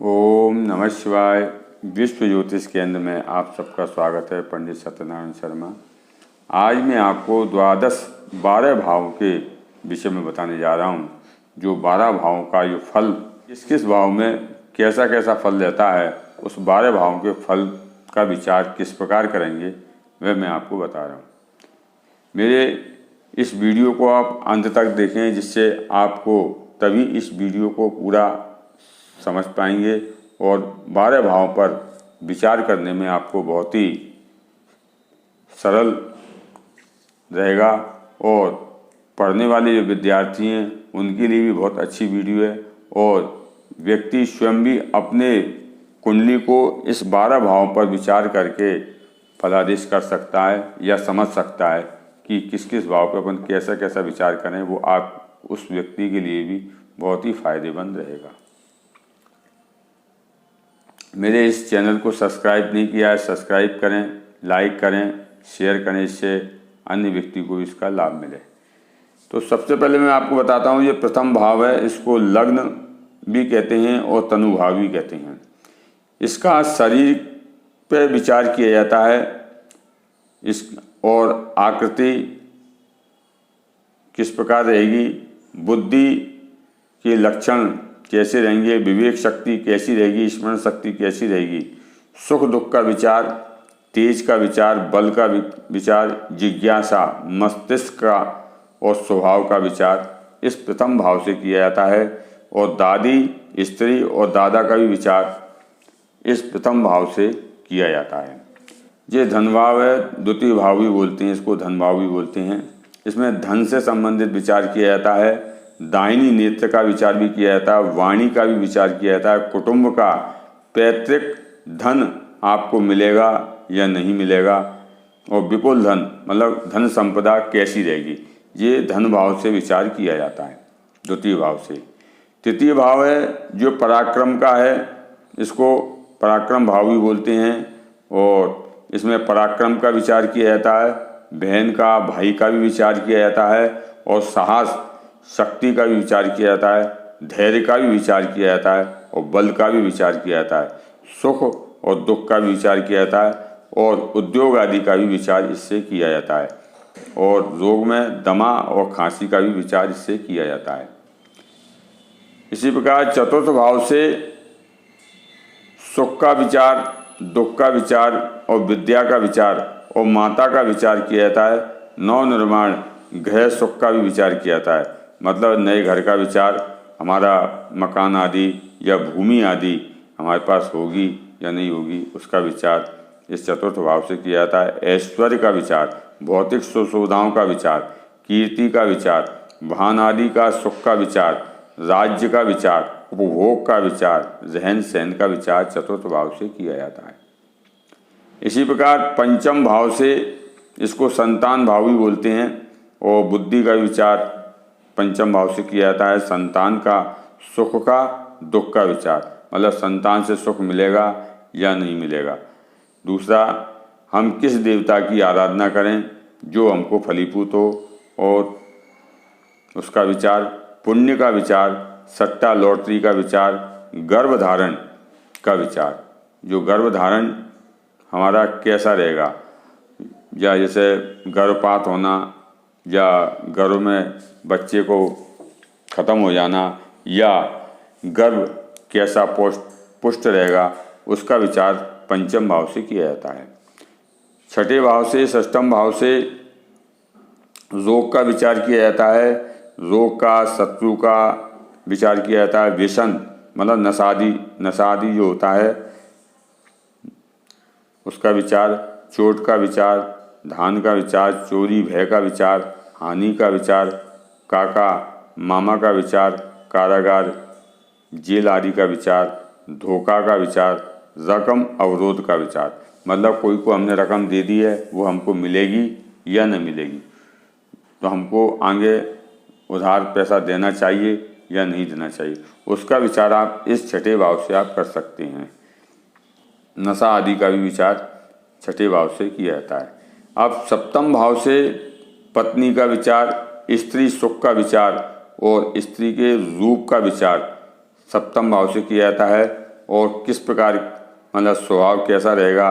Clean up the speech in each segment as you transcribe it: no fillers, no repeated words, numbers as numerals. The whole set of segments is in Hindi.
ओम नमः शिवाय। विश्व ज्योतिष केंद्र में आप सबका स्वागत है। पंडित सत्यनारायण शर्मा। आज मैं आपको द्वादश 12 भावों के विषय में बताने जा रहा हूँ। जो 12 भावों का जो फल किस किस भाव में कैसा कैसा फल रहता है, उस 12 भावों के फल का विचार किस प्रकार करेंगे वह मैं आपको बता रहा हूँ। मेरे इस वीडियो को आप अंत तक देखें, जिससे आपको तभी इस वीडियो को पूरा समझ पाएंगे और 12 भावों पर विचार करने में आपको बहुत ही सरल रहेगा और पढ़ने वाले जो विद्यार्थी हैं उनके लिए भी बहुत अच्छी वीडियो है। और व्यक्ति स्वयं भी अपने कुंडली को इस 12 भावों पर विचार करके फलादेश कर सकता है या समझ सकता है कि किस किस भाव पर अपन कैसा कैसा विचार करें। वो आप उस व्यक्ति के लिए भी बहुत ही फायदेमंद रहेगा। मेरे इस चैनल को सब्सक्राइब नहीं किया है, सब्सक्राइब करें, लाइक करें, शेयर करें, इससे अन्य व्यक्ति को इसका लाभ मिले। तो सबसे पहले मैं आपको बताता हूँ, ये प्रथम भाव है। इसको लग्न भी कहते हैं और तनुभाव भी कहते हैं। इसका शरीर पर विचार किया जाता है। इस और आकृति किस प्रकार रहेगी, बुद्धि के लक्षण कैसे रहेंगे, विवेक शक्ति कैसी रहेगी, स्मरण शक्ति कैसी रहेगी, सुख दुख का विचार, तेज का विचार, बल का विचार, जिज्ञासा, मस्तिष्क का और स्वभाव का विचार इस प्रथम भाव से किया जाता है। और दादी, स्त्री और दादा का भी विचार इस प्रथम भाव से किया जाता है। ये धन भाव है, द्वितीय भाव भी बोलते हैं, इसको धन भाव भी बोलते हैं। इसमें धन से संबंधित विचार किया जाता है, दाहिनी नेत्र का विचार भी किया जाता है, वाणी का भी विचार किया जाता है, कुटुंब का, पैतृक धन आपको मिलेगा या नहीं मिलेगा, और विपुल धन मतलब धन संपदा कैसी रहेगी, ये धन भाव से विचार किया जाता है द्वितीय भाव से। तृतीय भाव है जो पराक्रम का है, इसको पराक्रम भाव भी बोलते हैं और इसमें पराक्रम का विचार किया जाता है, बहन का, भाई का भी विचार किया जाता है और साहस शक्ति का भी विचार किया जाता है, धैर्य का भी विचार किया जाता है और बल का भी विचार किया जाता है, सुख और दुख का भी विचार किया जाता है और उद्योग आदि का भी विचार इससे किया जाता है। और रोग में दमा और खांसी का भी विचार इससे किया जाता है। इसी प्रकार चतुर्थ भाव से सुख का विचार, दुख का विचार और विद्या का विचार और माता का विचार किया जाता है। नव निर्माण, गृह सुख का भी विचार किया जाता है, मतलब नए घर का विचार, हमारा मकान आदि या भूमि आदि हमारे पास होगी या नहीं होगी, उसका विचार इस चतुर्थ भाव से किया जाता है। ऐश्वर्य का विचार, भौतिक सुख सुविधाओं का विचार, कीर्ति का विचार, वाहन आदि का सुख का विचार, राज्य का विचार, उपभोग का विचार, रहन सहन का विचार चतुर्थ भाव से किया जाता है। इसी प्रकार पंचम भाव से इसको संतान भाव भी बोलते हैं और बुद्धि का विचार पंचम भाव से किया जाता है। संतान का, सुख का, दुख का विचार, मतलब संतान से सुख मिलेगा या नहीं मिलेगा। दूसरा, हम किस देवता की आराधना करें जो हमको फलीभूत हो, और उसका विचार, पुण्य का विचार, सट्टा लॉटरी का विचार, गर्भधारण का विचार, जो गर्भधारण हमारा कैसा रहेगा, या जैसे गर्भपात होना या गर्भ में बच्चे को ख़त्म हो जाना, या गर्भ कैसा पुष्ट रहेगा, उसका विचार पंचम भाव से किया जाता है। छठे भाव से, षष्ठम भाव से रोग का विचार किया जाता है। रोग का, शत्रु का विचार किया जाता है। व्यसन मतलब नशादी जो होता है उसका विचार, चोट का विचार, धान का विचार, चोरी भय का विचार, हानि का विचार, काका मामा का विचार, कारागार जेल आदि का विचार, धोखा का विचार, रकम अवरोध का विचार, मतलब कोई को हमने रकम दे दी है, वो हमको मिलेगी या न मिलेगी, तो हमको आगे उधार पैसा देना चाहिए या नहीं देना चाहिए, उसका विचार आप इस छठे भाव से आप कर सकते हैं। नशा आदि का भी विचार छठे भाव से किया जाता है। अब सप्तम भाव से पत्नी का विचार, स्त्री सुख का विचार और स्त्री के रूप का विचार सप्तम भाव से किया जाता है। और किस प्रकार मतलब स्वभाव कैसा रहेगा,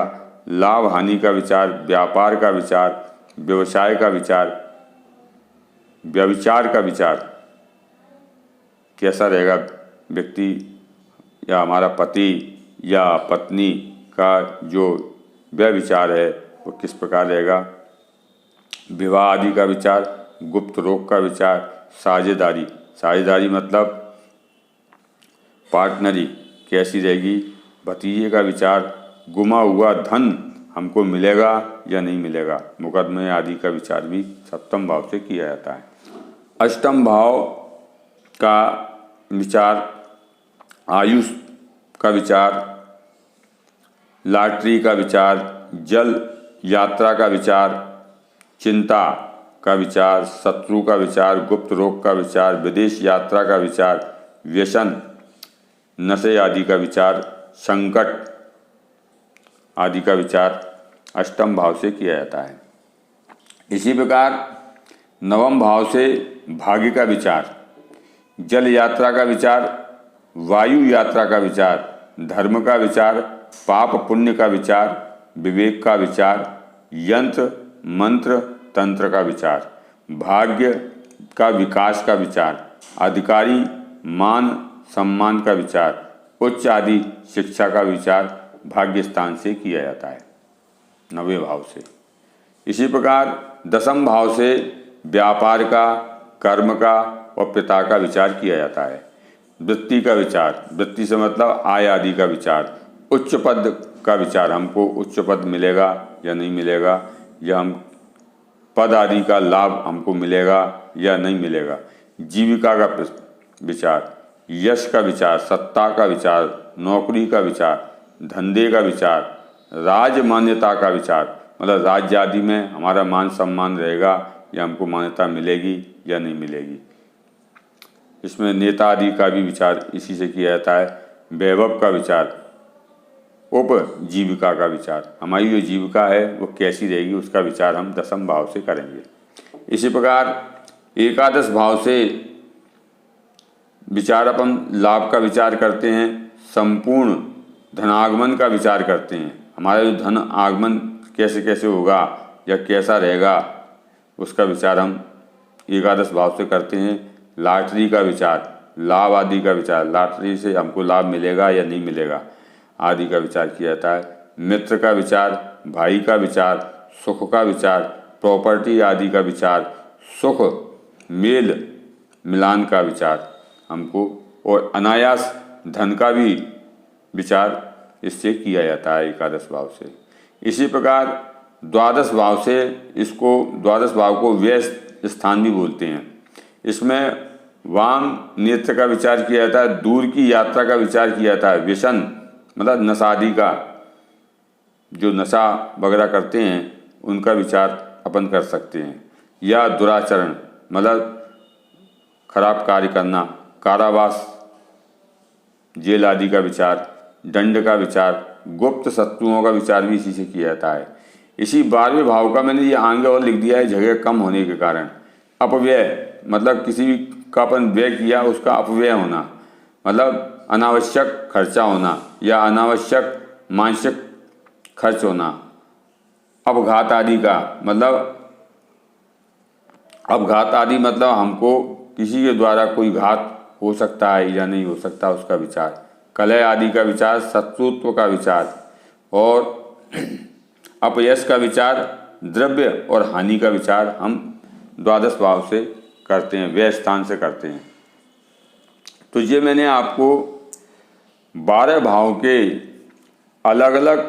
लाभ हानि का विचार, व्यापार का विचार, व्यवसाय का विचार, व्यभिचार का विचार कैसा रहेगा, व्यक्ति या हमारा पति या पत्नी का जो व्यभिचार है वो किस प्रकार रहेगा, विवाह आदि का विचार, गुप्त रोग का विचार, साझेदारी, साझेदारी मतलब पार्टनरी कैसी रहेगी, भतीजे का विचार, गुमा हुआ धन हमको मिलेगा या नहीं मिलेगा, मुकदमे आदि का विचार भी सप्तम भाव से किया जाता है। अष्टम भाव का विचार, आयुष का विचार, लॉटरी का विचार, जल यात्रा का विचार, चिंता का विचार, शत्रु का विचार, गुप्त रोग का विचार, विदेश यात्रा का विचार, व्यसन नशे आदि का विचार, संकट आदि का विचार अष्टम भाव से किया जाता है। इसी प्रकार नवम भाव से भाग्य का विचार, जल यात्रा का विचार, वायु यात्रा का विचार, धर्म का विचार, पाप पुण्य का विचार, विवेक का विचार, यंत्र मंत्र तंत्र का विचार, भाग्य का विकास का विचार, अधिकारी मान सम्मान का विचार, उच्च आदि शिक्षा का विचार भाग्य स्थान से किया जाता है 9वें भाव से। इसी प्रकार दसम भाव से व्यापार का, कर्म का और पिता का विचार किया जाता है। वृत्ति का विचार, वृत्ति से मतलब आय आदि का विचार, उच्च पद का विचार, हमको उच्च पद मिलेगा या नहीं मिलेगा, या हम पद आदि का लाभ हमको मिलेगा या नहीं मिलेगा, जीविका का विचार, यश का विचार, सत्ता का विचार, नौकरी का विचार, धंधे का विचार, राज मान्यता का विचार, मतलब राज्य आदि में हमारा मान सम्मान रहेगा या हमको मान्यता मिलेगी या नहीं मिलेगी। इसमें नेता आदि का भी विचार इसी से किया जाता है। वैभव का विचार, उपजीविका का विचार, हमारी जो जीविका है वो कैसी रहेगी उसका विचार हम दसम भाव से करेंगे। इसी प्रकार एकादश भाव से विचार अपन लाभ का विचार करते हैं, संपूर्ण धनागमन का विचार करते हैं, हमारा जो धन आगमन कैसे कैसे होगा या कैसा रहेगा उसका विचार हम एकादश भाव से करते हैं। लॉटरी का विचार, लाभ आदि का विचार, लॉटरी से हमको लाभ मिलेगा या नहीं मिलेगा आदि का विचार किया जाता है। मित्र का विचार, भाई का विचार, सुख का विचार, प्रॉपर्टी आदि का विचार, सुख मेल मिलान का विचार हमको, और अनायास धन का भी विचार इससे किया जाता है एकादश भाव से। इसी प्रकार द्वादश भाव से, इसको द्वादश भाव को व्यय स्थान भी बोलते हैं। इसमें वाम नेत्र का विचार किया जाता है, दूर की यात्रा का विचार किया जाता है, व्यसन मतलब नशा आदि का, जो नशा वगैरह करते हैं उनका विचार अपन कर सकते हैं, या दुराचरण मतलब खराब कार्य करना, कारावास जेल आदि का विचार, दंड का विचार, गुप्त शत्रुओं का विचार भी इसी से किया जाता है। इसी 12वें भाव का मैंने ये आगे और लिख दिया है जगह कम होने के कारण। अपव्यय मतलब किसी भी का अपन व्यय किया उसका अपव्यय होना, मतलब अनावश्यक खर्चा होना या अनावश्यक मानसिक खर्च होना। अपघात आदि का मतलब, अपघात आदि मतलब हमको किसी के द्वारा कोई घात हो सकता है या नहीं हो सकता उसका विचार। कलह आदि का विचार, शत्रुत्व का विचार और अपयश का विचार, द्रव्य और हानि का विचार हम द्वादश भाव से करते हैं, व्यय स्थान से करते हैं। तो ये मैंने आपको 12 भाव के अलग अलग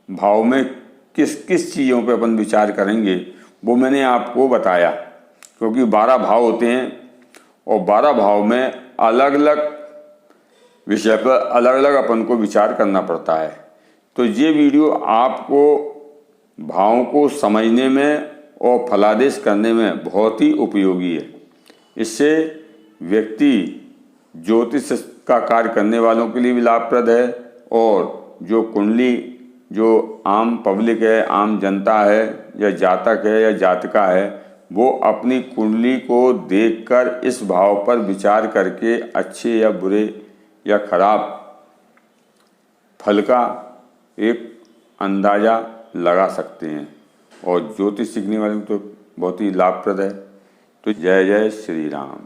भाव में किस किस चीज़ों पे अपन विचार करेंगे वो मैंने आपको बताया, क्योंकि 12 भाव होते हैं और 12 भाव में अलग अलग विषय पर अलग अलग अपन को विचार करना पड़ता है। तो ये वीडियो आपको भावों को समझने में और फलादेश करने में बहुत ही उपयोगी है। इससे व्यक्ति ज्योतिष का कार्य करने वालों के लिए भी लाभप्रद है, और जो कुंडली जो आम पब्लिक है, आम जनता है या जातक है या जातिका है, वो अपनी कुंडली को देखकर इस भाव पर विचार करके अच्छे या बुरे या खराब फल का एक अंदाज़ा लगा सकते हैं और ज्योतिष सीखने वाले को तो बहुत ही लाभप्रद है। तो जय जय श्री राम।